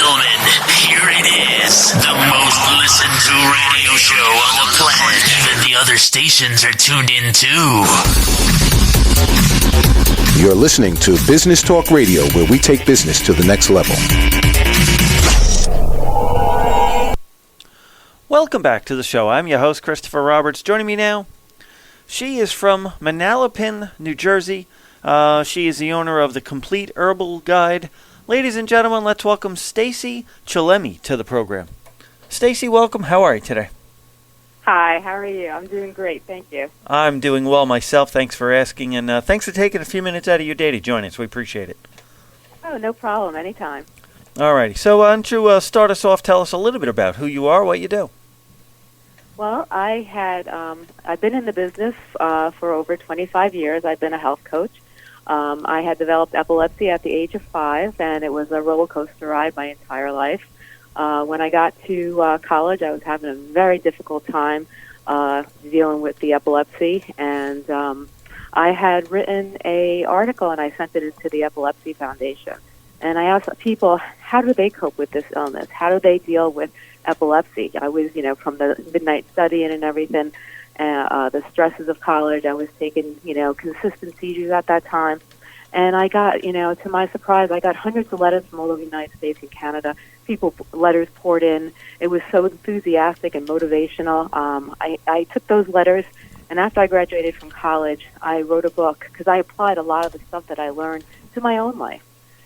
gentlemen, here it is. The most listened to radio show on the planet. Even the other stations are tuned in too. You're listening to Business Talk Radio, where we take business to the next level. Welcome back to the show. I'm your host, Christopher Roberts. Joining me now, she is from Manalapan, New Jersey. She is the owner of the Complete Herbal Guide. Ladies and gentlemen, let's welcome Stacey Chillemi to the program. Stacey, welcome. How are you today? Hi, how are you? I'm doing great, thank you. I'm doing well myself. Thanks for asking, and thanks for taking a few minutes out of your day to join us. We appreciate it. Oh, no problem. Anytime. All righty. So why don't you start us off, tell us a little bit about who you are, what you do. Well, I've been in the business for over 25 years. I've been a health coach. I had developed epilepsy at the age of 5, and it was a roller coaster ride my entire life. When I got to college, I was having a very difficult time dealing with the epilepsy, and I had written an article, and I sent it into the Epilepsy Foundation. And I asked people, how do they cope with this illness? How do they deal with epilepsy? I was, from the midnight studying and everything, the stresses of college. I was taking, consistent seizures at that time. And I got, to my surprise, I got hundreds of letters from all over the United States and Canada. Letters poured in. It was so enthusiastic and motivational. I took those letters, and after I graduated from college, I wrote a book because I applied a lot of the stuff that I learned to my own life.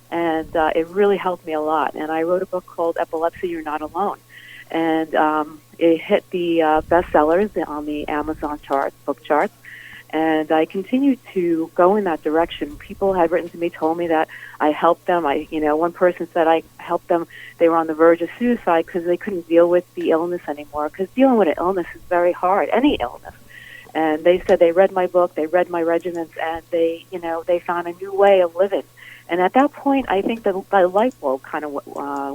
And it really helped me a lot. And I wrote a book called Epilepsy, You're Not Alone. And it hit the bestsellers on the Amazon book charts. And I continued to go in that direction. People had written to me, told me that I helped them. One person said I helped them. They were on the verge of suicide because they couldn't deal with the illness anymore. Because dealing with an illness is very hard, any illness. And they said they read my book, they read my regiments, and they found a new way of living. And at that point, I think the light bulb kind of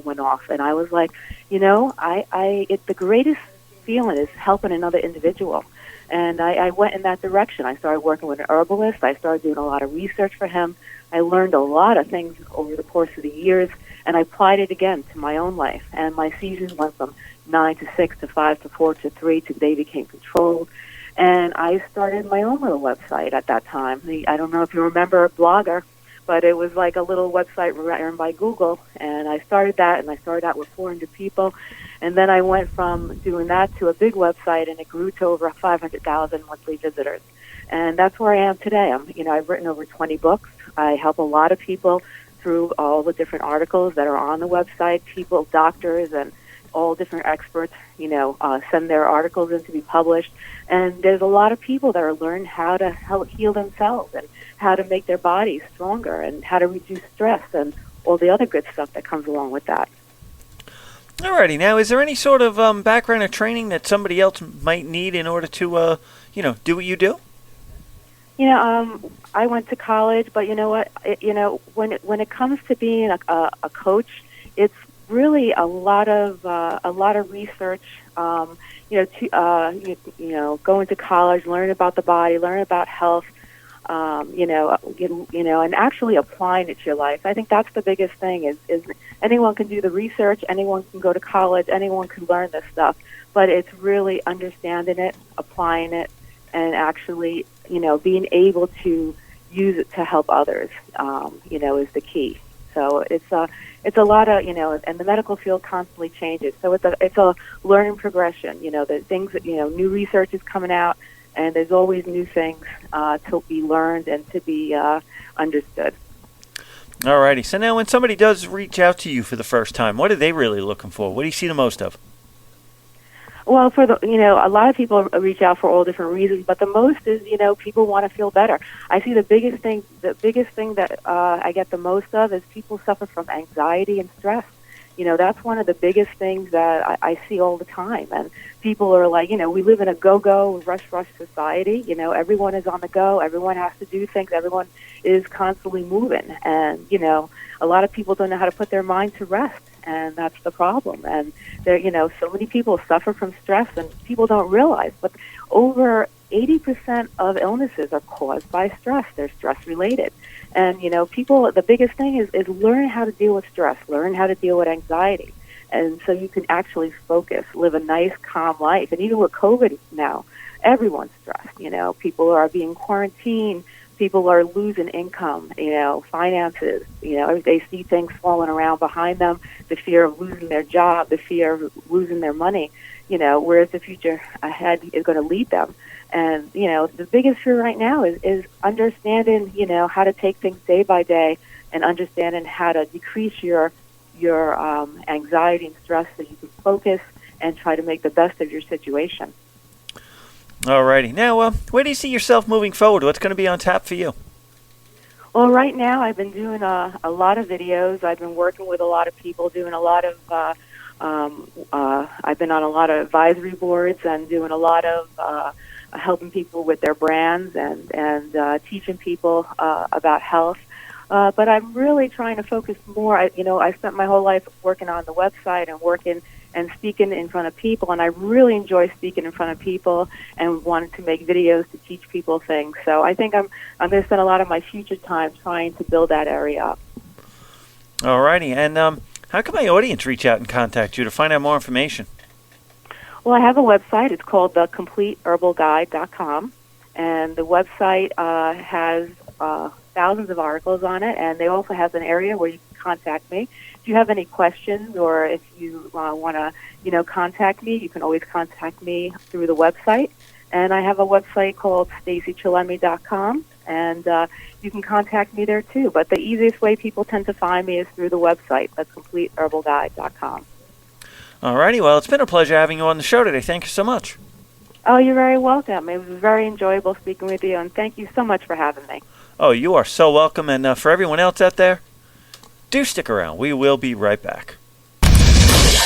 went off, and I was like, the greatest feeling is helping another individual. And I went in that direction. I started working with an herbalist. I started doing a lot of research for him. I learned a lot of things over the course of the years, and I applied it again to my own life. And my seizures went from 9 to 6 to 5 to 4 to 3 to they became controlled. And I started my own little website at that time. I don't know if you remember Blogger, but it was like a little website run by Google, and I started that, and I started out with 400 people, and then I went from doing that to a big website, and it grew to over 500,000 monthly visitors, and that's where I am today. I've written over 20 books. I help a lot of people through all the different articles that are on the website. People, doctors, and all different experts, send their articles in to be published, and there's a lot of people that are learning how to heal themselves and how to make their bodies stronger and how to reduce stress and all the other good stuff that comes along with that. Alrighty, now is there any sort of background or training that somebody else might need in order to, do what you do? I went to college, but you know what? When it comes to being a coach, it's really a lot of research. Going to college, learn about the body, learn about health. And actually applying it to your life. I think that's the biggest thing is anyone can do the research, anyone can go to college, anyone can learn this stuff, but it's really understanding it, applying it, and actually, being able to use it to help others, is the key. So it's a lot of, and the medical field constantly changes. So it's a learning progression, the things that, new research is coming out, and there's always new things to be learned and to be understood. All righty. So now when somebody does reach out to you for the first time, what are they really looking for? What do you see the most of? Well, a lot of people reach out for all different reasons, but the most is, people want to feel better. I see the biggest thing that I get the most of is people suffer from anxiety and stress. That's one of the biggest things that I see all the time. And people are like, we live in a go-go, rush society. Everyone is on the go. Everyone has to do things. Everyone is constantly moving. And, a lot of people don't know how to put their mind to rest. And that's the problem. And there, so many people suffer from stress, and people don't realize. But over 80% of illnesses are caused by stress. They're stress-related. And, people, the biggest thing is learn how to deal with stress, learn how to deal with anxiety. And so you can actually focus, live a nice, calm life. And even with COVID now, everyone's stressed. People are being quarantined. People are losing income, finances. They see things falling around behind them, the fear of losing their job, the fear of losing their money, whereas the future ahead is going to lead them. And, the biggest fear right now is understanding, how to take things day by day and understanding how to decrease your anxiety and stress so you can focus and try to make the best of your situation. Alrighty. Now, where do you see yourself moving forward? What's going to be on tap for you? Well, right now I've been doing a lot of videos. I've been working with a lot of people, doing a lot of, I've been on a lot of advisory boards and doing a lot of helping people with their brands and teaching people about health. But I'm really trying to focus more. I spent my whole life working on the website and working and speaking in front of people, and I really enjoy speaking in front of people and wanted to make videos to teach people things. So I think I'm going to spend a lot of my future time trying to build that area up. All righty. And how can my audience reach out and contact you to find out more information? Well, I have a website. It's called thecompleteherbalguide.com, and the website has thousands of articles on it, and they also have an area where you can contact me. If you have any questions or if you want to, contact me, you can always contact me through the website. And I have a website called StaceyChillemi.com, and you can contact me there too. But the easiest way people tend to find me is through the website, thecompleteherbalguide.com. All righty. Well, it's been a pleasure having you on the show today. Thank you so much. Oh, you're very welcome. It was very enjoyable speaking with you, and thank you so much for having me. Oh, you are so welcome. And for everyone else out there, do stick around. We will be right back.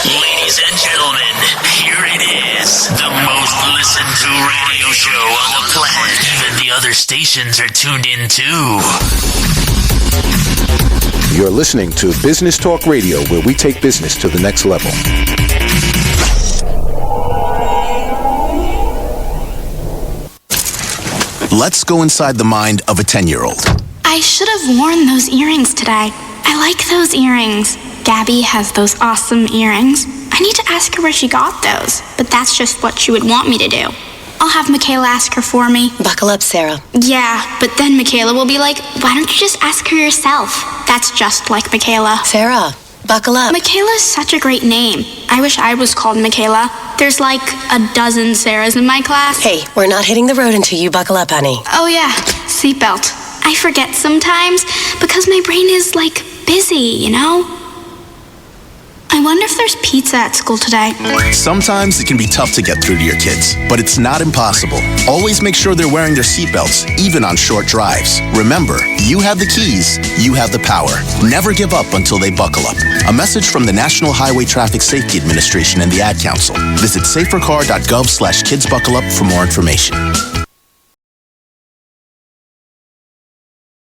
Ladies and gentlemen, here it is. The most listened to radio show on the planet. Even the other stations are tuned in too. You're listening to Business Talk Radio, where we take business to the next level. Let's go inside the mind of a 10-year-old. I should have worn those earrings today. I like those earrings. Gabby has those awesome earrings. I need to ask her where she got those, but that's just what she would want me to do. I'll have Michaela ask her for me. Buckle up, Sarah. Yeah, but then Michaela will be like, why don't you just ask her yourself? That's just like Michaela. Sarah, buckle up. Michaela's such a great name. I wish I was called Michaela. There's like a dozen Sarahs in my class. Hey, we're not hitting the road until you buckle up, honey. Oh yeah, seatbelt. I forget sometimes because my brain is like busy, I wonder if there's pizza at school today. Sometimes it can be tough to get through to your kids, but it's not impossible. Always make sure they're wearing their seatbelts, even on short drives. Remember, you have the keys, you have the power. Never give up until they buckle up. A message from the National Highway Traffic Safety Administration and the Ad Council. Visit safercar.gov/kidsbuckleup for more information.